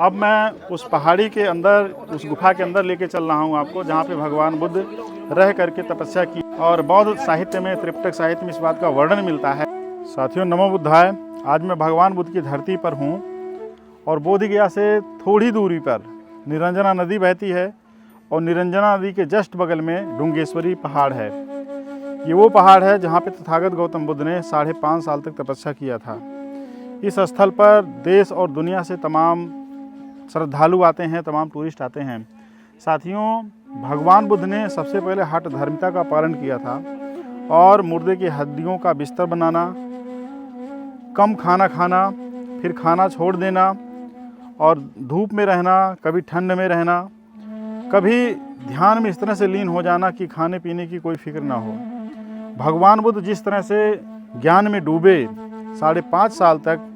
अब मैं उस पहाड़ी के अंदर, उस गुफा के अंदर लेके चल रहा हूँ आपको, जहाँ पे भगवान बुद्ध रह करके तपस्या की। और बौद्ध साहित्य में, त्रिपिटक साहित्य में इस बात का वर्णन मिलता है। साथियों, नमो बुद्धाय। आज मैं भगवान बुद्ध की धरती पर हूँ और बोधगया से थोड़ी दूरी पर निरंजना नदी बहती है और निरंजना नदी के जस्ट बगल में डुंगेश्वरी पहाड़ है। ये वो पहाड़ है जहाँ पे तथागत गौतम बुद्ध ने 5.5 साल तक तपस्या किया था। इस स्थल पर देश और दुनिया से तमाम श्रद्धालु आते हैं, तमाम टूरिस्ट आते हैं। साथियों, भगवान बुद्ध ने सबसे पहले हठ धर्मिता का पालन किया था और मुर्दे की हड्डियों का बिस्तर बनाना, कम खाना खाना, फिर खाना छोड़ देना और धूप में रहना, कभी ठंड में रहना, कभी ध्यान में इस तरह से लीन हो जाना कि खाने पीने की कोई फिक्र ना हो। भगवान बुद्ध जिस तरह से ज्ञान में डूबे 5.5 साल तक,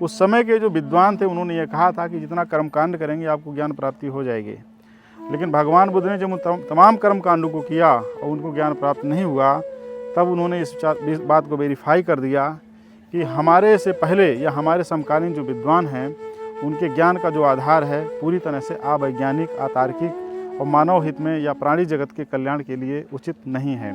उस समय के जो विद्वान थे उन्होंने ये कहा था कि जितना कर्मकांड करेंगे आपको ज्ञान प्राप्ति हो जाएगी। लेकिन भगवान बुद्ध ने जब तमाम कर्मकांडों को किया और उनको ज्ञान प्राप्त नहीं हुआ, तब उन्होंने इस बात को वेरीफाई कर दिया कि हमारे से पहले या हमारे समकालीन जो विद्वान हैं उनके ज्ञान का जो आधार है पूरी तरह से अवैज्ञानिक, अतार्किक और मानव हित में या प्राणी जगत के कल्याण के लिए उचित नहीं है।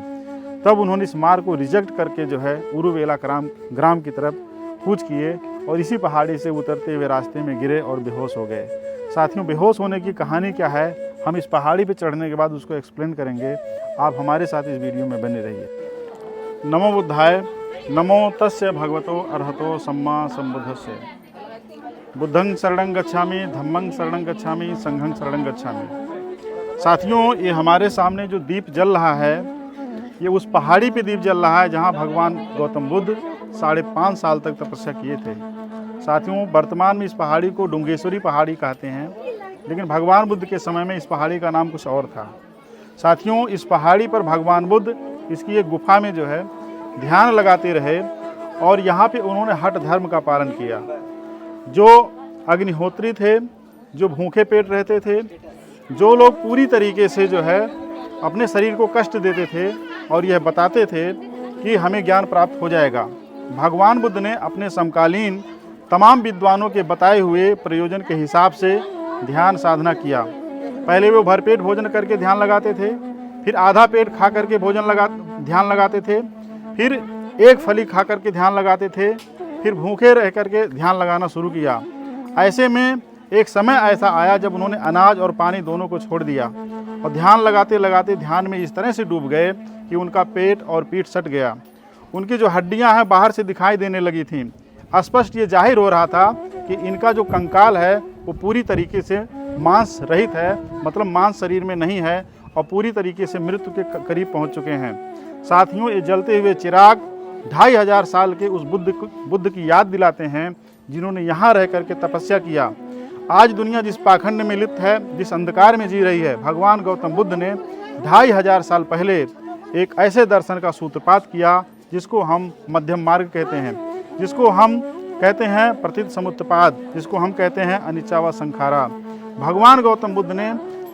तब उन्होंने इस मार्ग को रिजेक्ट करके जो है उरुवेला ग्राम की तरफ कूच किए और इसी पहाड़ी से उतरते हुए रास्ते में गिरे और बेहोश हो गए। साथियों, बेहोश होने की कहानी क्या है, हम इस पहाड़ी पर चढ़ने के बाद उसको एक्सप्लेन करेंगे। आप हमारे साथ इस वीडियो में बने रहिए। नमो बुद्धाय। नमो तस्य भगवतो अरहतो सम्मा सम्बुद्धस्य। बुद्धं शरणं गच्छामि, धम्मं शरणं गच्छामि, संघं शरणं गच्छामि। साथियों, ये हमारे सामने जो दीप जल रहा है, ये उस पहाड़ी पे दीप जल रहा है जहाँ भगवान गौतम बुद्ध 5.5 साल तक तपस्या किए थे। साथियों, वर्तमान में इस पहाड़ी को डुंगेश्वरी पहाड़ी कहते हैं, लेकिन भगवान बुद्ध के समय में इस पहाड़ी का नाम कुछ और था। साथियों, इस पहाड़ी पर भगवान बुद्ध इसकी एक गुफा में जो है ध्यान लगाते रहे और यहाँ पे उन्होंने हठ धर्म का पालन किया। जो अग्निहोत्री थे, जो भूखे पेट रहते थे, जो लोग पूरी तरीके से जो है अपने शरीर को कष्ट देते थे और यह बताते थे कि हमें ज्ञान प्राप्त हो जाएगा, भगवान बुद्ध ने अपने समकालीन तमाम विद्वानों के बताए हुए प्रयोजन के हिसाब से ध्यान साधना किया। पहले वो भरपेट भोजन करके ध्यान लगाते थे, फिर आधा पेट खा करके ध्यान लगाते थे, फिर एक फली खा करके ध्यान लगाते थे, फिर भूखे रह करके ध्यान लगाना शुरू किया। ऐसे में एक समय ऐसा आया जब उन्होंने अनाज और पानी दोनों को छोड़ दिया और ध्यान लगाते लगाते ध्यान में इस तरह से डूब गए कि उनका पेट और पीठ सट गया। उनकी जो हड्डियां हैं बाहर से दिखाई देने लगी थीं। स्पष्ट ये जाहिर हो रहा था कि इनका जो कंकाल है वो पूरी तरीके से मांस रहित है, मतलब मांस शरीर में नहीं है और पूरी तरीके से मृत्यु के करीब पहुंच चुके हैं। साथियों, ये जलते हुए चिराग 2500 साल के उस बुद्ध की याद दिलाते हैं जिन्होंने यहाँ रह करके तपस्या किया। आज दुनिया जिस पाखंड में लिप्त है, जिस अंधकार में जी रही है, भगवान गौतम बुद्ध ने 2500 साल पहले एक ऐसे दर्शन का सूत्रपात किया जिसको हम मध्यम मार्ग कहते हैं, जिसको हम कहते हैं प्रतित समुत्पाद, जिसको हम कहते हैं अनिच्चा व संखारा। भगवान गौतम बुद्ध ने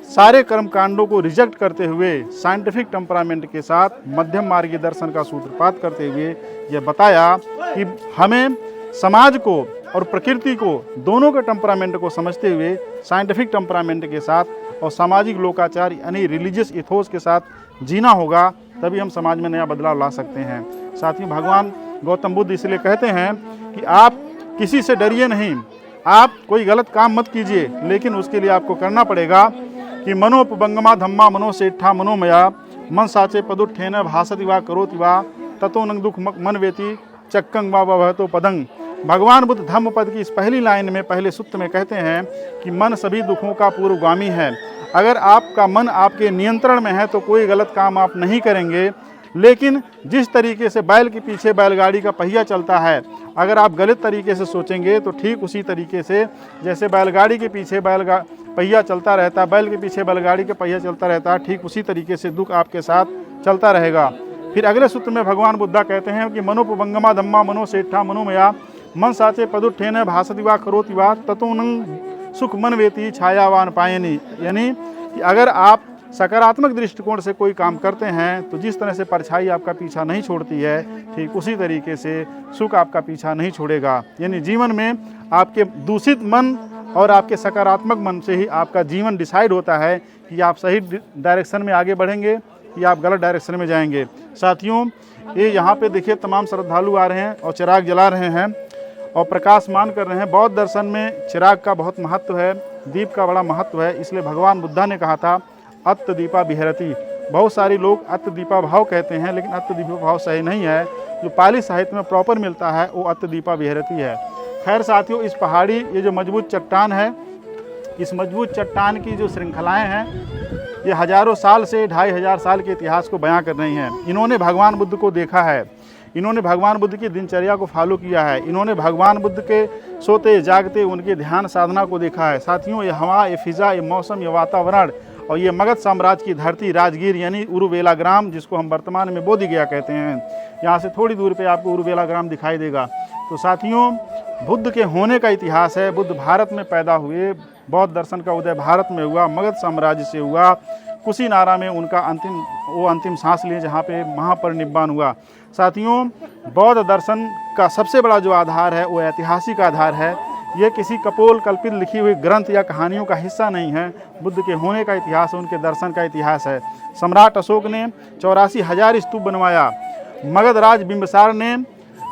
सारे कर्म कांडों को रिजेक्ट करते हुए साइंटिफिक टेम्परामेंट के साथ मध्यम मार्गी दर्शन का सूत्रपात करते हुए यह बताया कि हमें समाज को और प्रकृति को, दोनों के टेम्परामेंट को समझते हुए साइंटिफिक टेम्परामेंट के साथ और सामाजिक लोकाचार यानी रिलीजियस इथोस के साथ जीना होगा, तभी हम समाज में नया बदलाव ला सकते हैं। साथियों, भगवान गौतम बुद्ध इसलिए कहते हैं कि आप किसी से डरिए नहीं, आप कोई गलत काम मत कीजिए, लेकिन उसके लिए आपको करना पड़ेगा कि मनोपबंगमा धम्मा मनोसेठा मनोमया मन साचे पदुत्थेन भासति वा करोति वा ततो न दुख मन वेति चक्कं वा भवतो पदं। भगवान बुद्ध धम्म पद की इस पहली लाइन में, पहले सूत्र में कहते हैं कि मन सभी दुखों का पूर्वगामी है। अगर आपका मन आपके नियंत्रण में है तो कोई गलत काम आप नहीं करेंगे, लेकिन जिस तरीके से बैल के पीछे बैलगाड़ी का पहिया चलता है, अगर आप गलत तरीके से सोचेंगे तो ठीक उसी तरीके से जैसे बैलगाड़ी के पीछे पहिया चलता रहता है, बैल के पीछे बैलगाड़ी का पहिया चलता रहता है, ठीक उसी तरीके से दुख आपके साथ चलता रहेगा। फिर अगले सूत्र में भगवान बुद्धा कहते हैं कि मनोपबंगमा धम्मा मनोसेठा मनोमया मन साचे पदुत्थेन भासति वा करोति वा ततो न सुख मन वेति छायावान पायनी। यानी कि अगर आप सकारात्मक दृष्टिकोण से कोई काम करते हैं तो जिस तरह से परछाई आपका पीछा नहीं छोड़ती है, ठीक उसी तरीके से सुख आपका पीछा नहीं छोड़ेगा। यानी जीवन में आपके दूषित मन और आपके सकारात्मक मन से ही आपका जीवन डिसाइड होता है कि आप सही डायरेक्शन में आगे बढ़ेंगे या आप गलत डायरेक्शन में जाएंगे। साथियों, ये यहाँ पे देखिए तमाम श्रद्धालु आ रहे हैं और चिराग जला रहे हैं और प्रकाशमान कर रहे हैं। बौद्ध दर्शन में चिराग का बहुत महत्व है, दीप का बड़ा महत्व है। इसलिए भगवान बुद्धा ने कहा था अत्त दीपा बिहरति। बहुत सारे लोग अत्त दीपा भाव कहते हैं, लेकिन अत्त दीपा भाव सही नहीं है। जो पाली साहित्य में प्रॉपर मिलता है वो अत्त दीपा बिहरति है। खैर साथियों, इस पहाड़ी ये जो मजबूत चट्टान है, इस मजबूत चट्टान की जो श्रृंखलाएं हैं ये हजारों साल से 2500 साल के इतिहास को बयां कर रही हैं। इन्होंने भगवान बुद्ध को देखा है, इन्होंने भगवान बुद्ध की दिनचर्या को फॉलो किया है, इन्होंने भगवान बुद्ध के सोते जागते उनके ध्यान साधना को देखा है। साथियों, ये हवा, ये फिज़ा, ये मौसम, ये वातावरण और ये मगध साम्राज्य की धरती राजगीर यानी उरुवेला ग्राम, जिसको हम वर्तमान में बोधि गया कहते हैं, यहाँ से थोड़ी दूर पे आपको उरुवेला ग्राम दिखाई देगा। तो साथियों, बुद्ध के होने का इतिहास है। बुद्ध भारत में पैदा हुए, बौद्ध दर्शन का उदय भारत में हुआ, मगध साम्राज्य से हुआ। कुशीनारा में उनका अंतिम सांस लिए, जहाँ पे महापरिनिब्बान हुआ। साथियों, बौद्ध दर्शन का सबसे बड़ा जो आधार है वो ऐतिहासिक आधार है। ये किसी कपोल कल्पित लिखी हुई ग्रंथ या कहानियों का हिस्सा नहीं है। बुद्ध के होने का इतिहास, उनके दर्शन का इतिहास है। सम्राट अशोक ने 84,000 स्तूप बनवाया। मगध राज बिंबिसार ने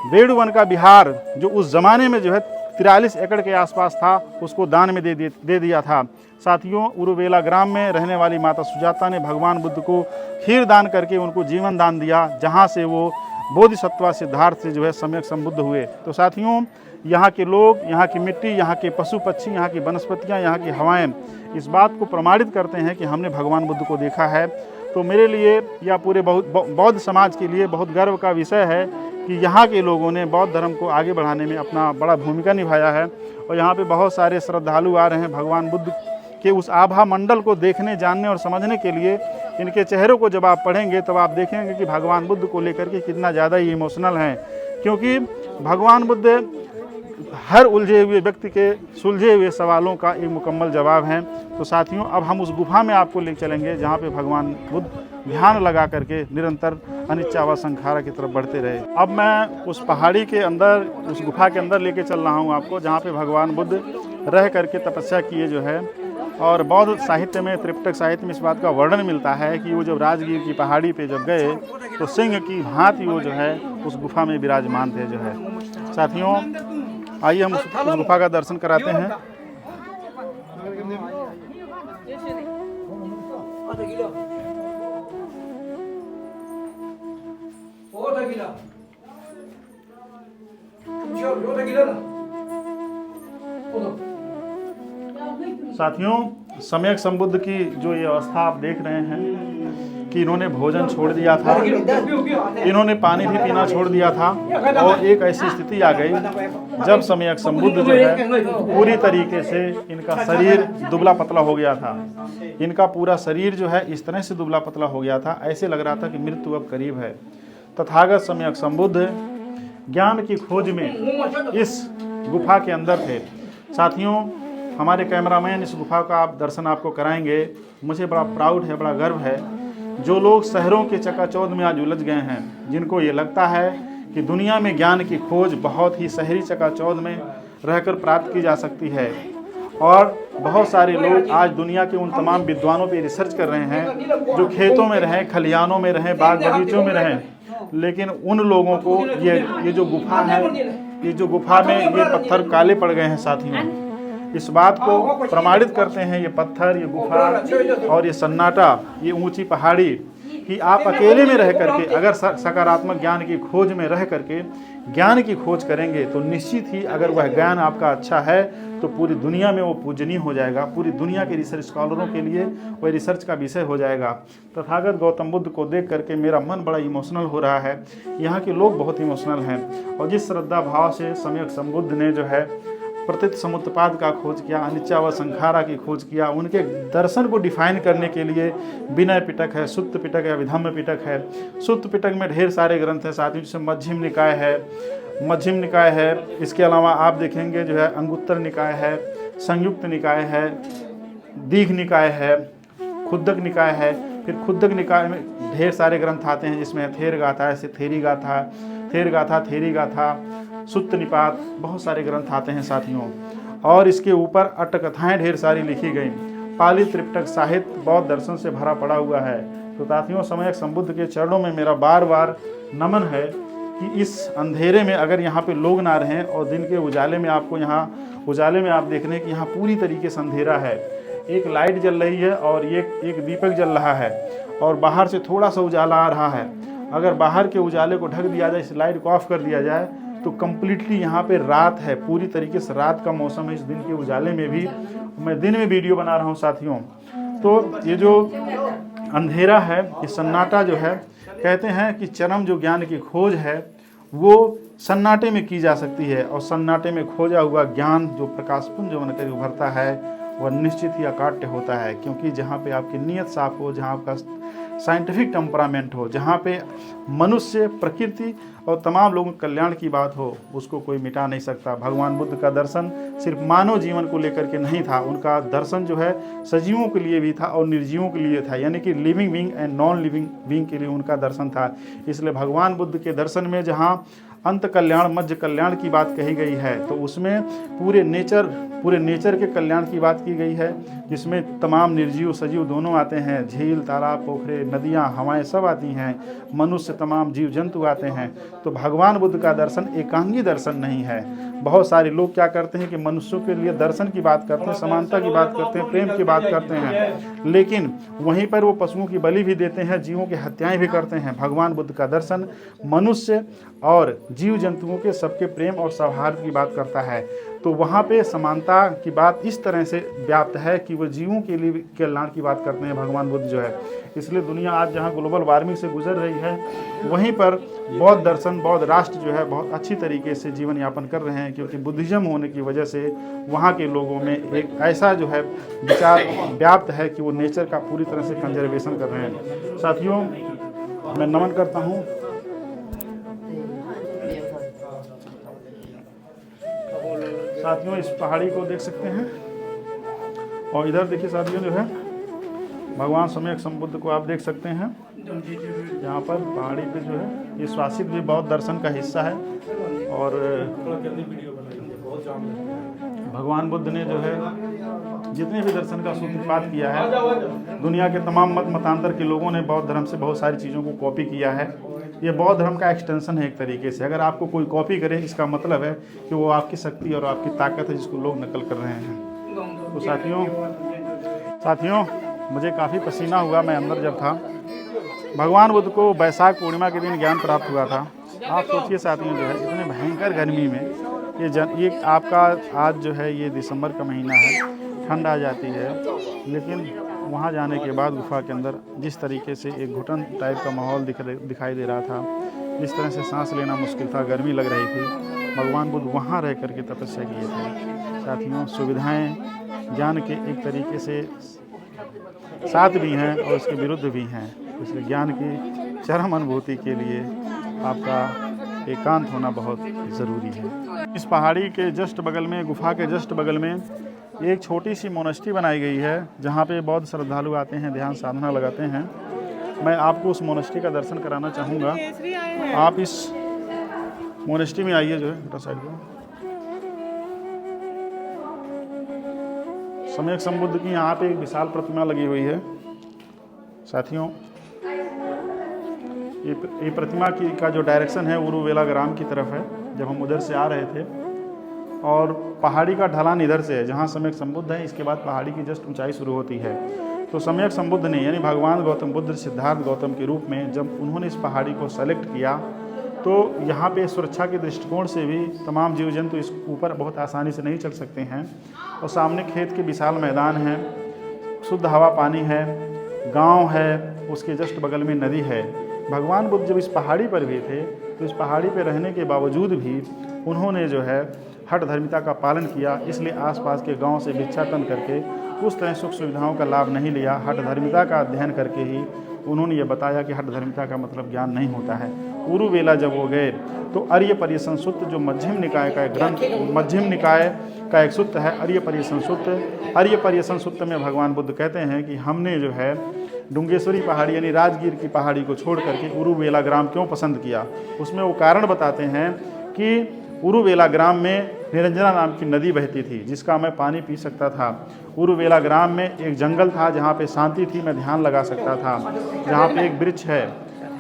वेणुवन का बिहार, जो उस ज़माने में जो है 43 एकड़ के आसपास था, उसको दान में दे दिया था। साथियों, उरुवेला ग्राम में रहने वाली माता सुजाता ने भगवान बुद्ध को खीर दान करके उनको जीवन दान दिया, जहाँ से वो बोधिसत्व सिद्धार्थ से जो है सम्यक संबुद्ध हुए। तो साथियों, यहाँ के लोग, यहाँ की मिट्टी, यहाँ के पशु पक्षी, यहाँ की वनस्पतियाँ, यहाँ की हवाएं इस बात को प्रमाणित करते हैं कि हमने भगवान बुद्ध को देखा है। तो मेरे लिए या पूरे बौद्ध समाज के लिए बहुत गर्व का विषय है कि यहाँ के लोगों ने बौद्ध धर्म को आगे बढ़ाने में अपना बड़ा भूमिका निभाया है। और यहाँ पे बहुत सारे श्रद्धालु आ रहे हैं भगवान बुद्ध के उस आभा मंडल को देखने, जानने और समझने के लिए। इनके चेहरों को जब आप पढ़ेंगे तब आप देखेंगे कि भगवान बुद्ध को लेकर के कितना ज़्यादा ही इमोशनल हैं, क्योंकि भगवान बुद्ध हर उलझे हुए व्यक्ति के सुलझे हुए सवालों का एक मुकम्मल जवाब हैं। तो साथियों, अब हम उस गुफा में आपको ले चलेंगे जहाँ पे भगवान बुद्ध ध्यान लगा करके निरंतर अनिच्चा व संखारा की तरफ बढ़ते रहे। अब मैं उस पहाड़ी के अंदर, उस गुफा के अंदर लेके चल रहा हूँ आपको, जहाँ पे भगवान बुद्ध रह करके तपस्या किए जो है। और बौद्ध साहित्य में, त्रिपिटक साहित्य में इस बात का वर्णन मिलता है कि वो जब राजगीर की पहाड़ी पे जब गए तो सिंह की भांति वो जो है उस गुफा में विराजमान थे जो है। साथियों, आइए हम उस गुफा का दर्शन कराते हैं। साथियों, सम्यक संबुद्ध की जो ये अवस्था आप देख रहे हैं कि इन्होंने भोजन छोड़ दिया था, इन्होंने पानी भी पीना छोड़ दिया था, और एक ऐसी स्थिति आ गई जब सम्यक संबुद्ध जो है पूरी तरीके से इनका शरीर दुबला पतला हो गया था। इनका पूरा शरीर जो है इस तरह से दुबला पतला हो गया था, ऐसे लग रहा था कि मृत्यु अब करीब है। तथागत सम्यक संबुद्ध ज्ञान की खोज में इस गुफा के अंदर थे। साथियों, हमारे कैमरामैन इस गुफा का आप दर्शन आपको कराएंगे। मुझे बड़ा प्राउड है, बड़ा गर्व है। जो लोग शहरों के चकाचौंध में आज उलझ गए हैं, जिनको ये लगता है कि दुनिया में ज्ञान की खोज बहुत ही शहरी चकाचौंध में रहकर प्राप्त की जा सकती है, और बहुत सारे लोग आज दुनिया के उन तमाम विद्वानों पे रिसर्च कर रहे हैं जो खेतों में रहें, खलिहानों में रहें, बाग बगीचों में रहें, लेकिन उन लोगों को ये जो गुफा है, ये जो गुफा में ये पत्थर काले पड़ गए हैं। साथियों, इस बात को प्रमाणित करते हैं ये पत्थर, ये गुफा और ये सन्नाटा, ये ऊंची पहाड़ी, कि आप अकेले में रह करके अगर सकारात्मक ज्ञान की खोज में रह करके ज्ञान की खोज करेंगे तो निश्चित ही अगर वह ज्ञान आपका अच्छा है तो पूरी दुनिया में वो पूजनीय हो जाएगा। पूरी दुनिया के रिसर्च स्कॉलरों के लिए वह रिसर्च का विषय हो जाएगा। तथागत गौतम बुद्ध को देख करके मेरा मन बड़ा इमोशनल हो रहा है। यहाँ के लोग बहुत इमोशनल हैं, और जिस श्रद्धा भाव से सम्यक संबुद्ध ने जो है प्रतीत समुत्पाद का खोज किया, अनिच्चा व संखारा की खोज किया, उनके दर्शन को डिफाइन करने के लिए विनय पिटक है, सुत्त पिटक है, विधम्म पिटक है। सुत्त पिटक में ढेर सारे ग्रंथ हैं साथियों, जैसे मध्यम निकाय है। इसके अलावा आप देखेंगे जो है अंगुत्तर निकाय है, संयुक्त निकाय है, दीघ निकाय है, खुद्दक निकाय है। फिर खुद्दक निकाय में ढेर सारे ग्रंथ आते हैं, जिसमें थेर गाथा है, थेरी गाथा, सुत्त निपात, बहुत सारे ग्रंथ आते हैं साथियों। और इसके ऊपर अट्टकथाएँ ढेर सारी लिखी गई। पाली त्रिपिटक साहित्य बौद्ध दर्शन से भरा पड़ा हुआ है। तो साथियों, सम्यक संबुद्ध के चरणों में मेरा बार बार नमन है कि इस अंधेरे में अगर यहाँ पे लोग ना रहें और दिन के उजाले में आपको यहाँ उजाले में आप देख रहे हैं कि यहाँ पूरी तरीके से अंधेरा है। एक लाइट जल रही है और ये एक दीपक जल रहा है और बाहर से थोड़ा सा उजाला आ रहा है। अगर बाहर के उजाले को ढक दिया जाए, इस लाइट को ऑफ कर दिया जाए तो कम्प्लीटली यहाँ पे रात है, पूरी तरीके से रात का मौसम है। इस दिन के उजाले में भी मैं दिन में वीडियो बना रहा हूँ साथियों। तो ये जो अंधेरा है, ये सन्नाटा जो है, कहते हैं कि चरम जो ज्ञान की खोज है वो सन्नाटे में की जा सकती है और सन्नाटे में खोजा हुआ ज्ञान जो प्रकाशपुंज बनकर उभरता है वह निश्चित ही अकाट्य होता है। क्योंकि जहाँ पे आपकी नीयत साफ हो, जहाँ आपका साइंटिफिक टेम्परामेंट हो, जहाँ पे मनुष्य, प्रकृति और तमाम लोगों के कल्याण की बात हो, उसको कोई मिटा नहीं सकता। भगवान बुद्ध का दर्शन सिर्फ मानव जीवन को लेकर के नहीं था, उनका दर्शन जो है सजीवों के लिए भी था और निर्जीवों के लिए था, यानी कि living being and non living being के लिए उनका दर्शन था। इसलिए भगवान बुद्ध के दर्शन में जहाँ अंत कल्याण मध्य कल्याण की बात कही गई है तो उसमें पूरे नेचर के कल्याण की बात की गई है, जिसमें तमाम निर्जीव सजीव दोनों आते हैं। झील, तालाब, पोखरे, नदियाँ, हवाएं सब आती हैं, मनुष्य, तमाम जीव जंतु आते हैं। तो भगवान बुद्ध का दर्शन एकांगी दर्शन नहीं है। बहुत सारे लोग क्या करते हैं कि मनुष्यों के लिए दर्शन की बात करते हैं, समानता की बात करते हैं, प्रेम की बात करते हैं, लेकिन वहीं पर वो पशुओं की बलि भी देते हैं, जीवों की हत्याएं भी करते हैं। भगवान बुद्ध का दर्शन मनुष्य और जीव जंतुओं के सबके प्रेम और सौहार्द की बात करता है। तो वहाँ पे समानता की बात इस तरह से व्याप्त है कि वो जीवों के लिए कल्याण की बात करते हैं भगवान बुद्ध जो है। इसलिए दुनिया आज जहाँ ग्लोबल वार्मिंग से गुजर रही है, वहीं पर बौद्ध दर्शन, बौद्ध राष्ट्र जो है बहुत अच्छी तरीके से जीवन यापन कर रहे हैं, क्योंकि बुद्धिज्म होने की वजह से वहाँ के लोगों में एक ऐसा जो है विचार व्याप्त है कि वो नेचर का पूरी तरह से कंजर्वेशन कर रहे हैं। साथियों, मैं नमन करता हूँ। साथियों, इस पहाड़ी को देख सकते हैं और इधर देखिए साथियों जो है भगवान सम्यक संबुद्ध को आप देख सकते हैं। यहाँ पर पहाड़ी पे जो है ये स्वासित भी बौद्ध दर्शन का हिस्सा है और भगवान बुद्ध ने जो है जितने भी दर्शन का सूत्रपात किया है, दुनिया के तमाम मत मतांतर के लोगों ने बौद्ध धर्म से बहुत सारी चीज़ों को कॉपी किया है। ये बौद्ध धर्म का एक्सटेंशन है एक तरीके से। अगर आपको कोई कॉपी करे, इसका मतलब है कि वो आपकी शक्ति और आपकी ताकत है जिसको लोग नकल कर रहे हैं। तो साथियों मुझे काफ़ी पसीना हुआ मैं अंदर जब था। भगवान बुद्ध को वैशाख पूर्णिमा के दिन ज्ञान प्राप्त हुआ था। आप सोचिए साथियों जो है इतने भयंकर गर्मी में ये आपका आज जो है ये दिसंबर का महीना है, ठंड आ जाती है, लेकिन वहाँ जाने के बाद गुफा के अंदर जिस तरीके से एक घुटन टाइप का माहौल दिखाई दे रहा था, जिस तरह से सांस लेना मुश्किल था, गर्मी लग रही थी, भगवान बुद्ध वहाँ रह करके तपस्या किए थे। साथियों, सुविधाएं ज्ञान के एक तरीके से साथ भी हैं और उसके विरुद्ध भी हैं। इसलिए ज्ञान की चरम अनुभूति के लिए आपका एकांत होना बहुत ज़रूरी है। इस पहाड़ी के जस्ट बगल में, गुफा के जस्ट बगल में एक छोटी सी मोनेस्ट्री बनाई गई है, जहाँ पे बौद्ध श्रद्धालु आते हैं, ध्यान साधना लगाते हैं। मैं आपको उस मोनेस्ट्री का दर्शन कराना चाहूँगा। आप इस मोनेस्ट्री में आइए, जो है छोटा साइड को। सम्यक संबुद्ध की यहाँ पे एक विशाल प्रतिमा लगी हुई है। साथियों, ये प्रतिमा का जो डायरेक्शन है उरुवेला ग्राम की तरफ है। जब हम उधर से आ रहे थे और पहाड़ी का ढलान इधर से है, जहाँ सम्यक संबुद्ध है, इसके बाद पहाड़ी की जस्ट ऊंचाई शुरू होती है। तो सम्यक संबुद्ध ने, यानी भगवान गौतम बुद्ध सिद्धार्थ गौतम के रूप में, जब उन्होंने इस पहाड़ी को सेलेक्ट किया तो यहाँ पे सुरक्षा के दृष्टिकोण से भी तमाम जीव जंतु इस ऊपर बहुत आसानी से नहीं चल सकते हैं। और सामने खेत के विशाल मैदान है, शुद्ध हवा पानी है, गाँव है, उसके जस्ट बगल में नदी है। भगवान बुद्ध जब इस पहाड़ी पर भी थे तो इस पहाड़ी पर रहने के बावजूद भी उन्होंने जो है हठ धर्मिता का पालन किया। इसलिए आसपास के गांव से भिक्षाटन करके उस तरह सुख सुविधाओं का लाभ नहीं लिया। हठ धर्मिता का अध्ययन करके ही उन्होंने ये बताया कि हठ धर्मिता का मतलब ज्ञान नहीं होता है। उरुवेला जब वो गए तो अर्य परिसन सूत्र, जो मध्यम निकाय का एक ग्रंथ, मध्यम निकाय का एक सूत्र है अर्य परिसन सूत्र। अर्य परिसन सूत्र में भगवान बुद्ध कहते हैं कि हमने जो है डुंगेश्वरी पहाड़ी यानी राजगीर की पहाड़ी को छोड़ करके उरुवेला ग्राम क्यों पसंद किया। उसमें वो कारण बताते हैं कि उरुवेला ग्राम में निरंजना नाम की नदी बहती थी जिसका मैं पानी पी सकता था। उरुवेला ग्राम में एक जंगल था जहाँ पे शांति थी, मैं ध्यान लगा सकता था, जहाँ पे एक वृक्ष है।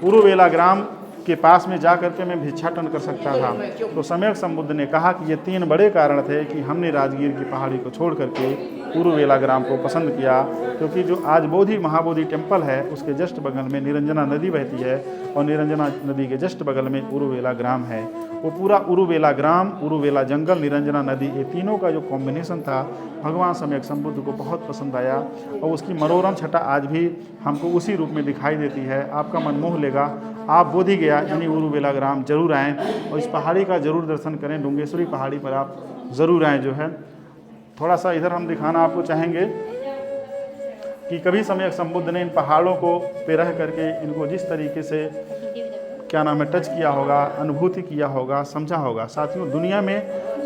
उरुवेला ग्राम के पास में जा करके मैं भिक्षाटन कर सकता था। तो सम्यक संबुद्ध ने कहा कि ये 3 बड़े कारण थे कि हमने राजगीर की पहाड़ी को छोड़ करके उरुवेला ग्राम को पसंद किया, क्योंकि जो आज बोधि महाबोधि टेम्पल है उसके जस्ट बगल में निरंजना नदी बहती है और निरंजना नदी के जस्ट बगल में उरुवेला ग्राम है। वो पूरा उरुवेला ग्राम, उरुवेला जंगल, निरंजना नदी, ये तीनों का जो कॉम्बिनेशन था भगवान सम्यक संबुद्ध को बहुत पसंद आया और उसकी मनोरम छटा आज भी हमको उसी रूप में दिखाई देती है। आपका मन मोह लेगा। आप बोधि गया यानी उरुवेला ग्राम जरूर आएँ और इस पहाड़ी का जरूर दर्शन करें। डुंगेश्वरी पहाड़ी पर आप ज़रूर आएँ। जो है थोड़ा सा इधर हम दिखाना आपको चाहेंगे कि कभी सम्यक संबुद्ध ने इन पहाड़ों को पे रह करके इनको जिस तरीके से क्या नाम है टच किया होगा, अनुभूति किया होगा, समझा होगा। साथियों, दुनिया में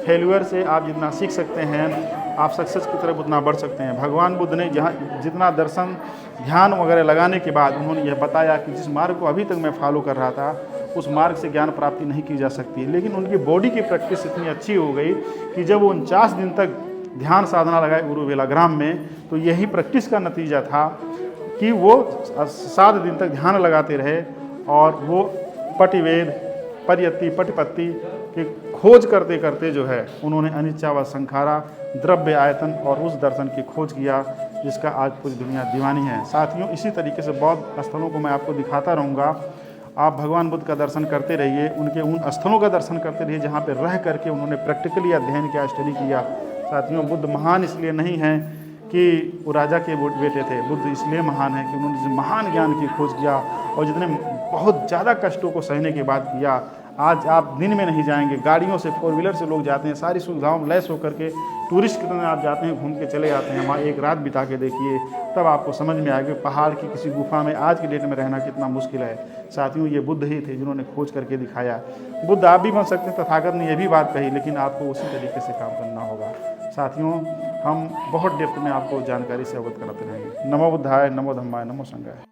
फेल्यूर से आप जितना सीख सकते हैं आप सक्सेस की तरफ उतना बढ़ सकते हैं। भगवान बुद्ध ने जहाँ जितना दर्शन ध्यान वगैरह लगाने के बाद उन्होंने यह बताया कि जिस मार्ग को अभी तक मैं फॉलो कर रहा था उस मार्ग से ज्ञान प्राप्ति नहीं की जा सकती, लेकिन उनकी बॉडी की प्रैक्टिस इतनी अच्छी हो गई कि जब वो 49 दिन तक ध्यान साधना लगाए उरुवेला ग्राम में, तो यही प्रैक्टिस का नतीजा था कि वो 7 दिन तक ध्यान लगाते रहे और वो पटिवेद, परियति, पटिपत्ति की खोज करते करते जो है उन्होंने अनिच्चा व संखारा, द्रव्य, आयतन और उस दर्शन की खोज किया जिसका आज पूरी दुनिया दीवानी है। साथियों, इसी तरीके से बौद्ध स्थलों को मैं आपको दिखाता रहूँगा। आप भगवान बुद्ध का दर्शन करते रहिए, उनके उन स्थलों का दर्शन करते रहिए जहाँ पर रह करके उन्होंने प्रैक्टिकली अध्ययन किया, स्टडी किया। साथियों, बुद्ध महान इसलिए नहीं हैं कि वो राजा के बेटे थे, बुद्ध इसलिए महान है कि उन्होंने महान ज्ञान की खोज किया और जितने बहुत ज़्यादा कष्टों को सहने के बाद किया। आज आप दिन में नहीं जाएंगे, गाड़ियों से, 4 व्हीलर से लोग जाते हैं, सारी सुविधाओं में लैस होकर के टूरिस्ट की तरह आप जाते हैं, घूम के चले जाते हैं। वहाँ एक रात बिता के देखिए, तब आपको समझ में आएगा पहाड़ की किसी गुफा में आज की डेट में रहना कितना मुश्किल है। साथियों, ये बुद्ध ही थे जिन्होंने खोज करके दिखाया। बुद्ध आप भी बन सकते हैं, तथागत ने यह भी बात कही, लेकिन आपको उसी तरीके से काम करना होगा। साथियों, हम बहुत डेप्थ में आपको जानकारी से अवगत कराते रहेंगे। नमो बुद्धाय, नमो धम्माय, नमो संघाय।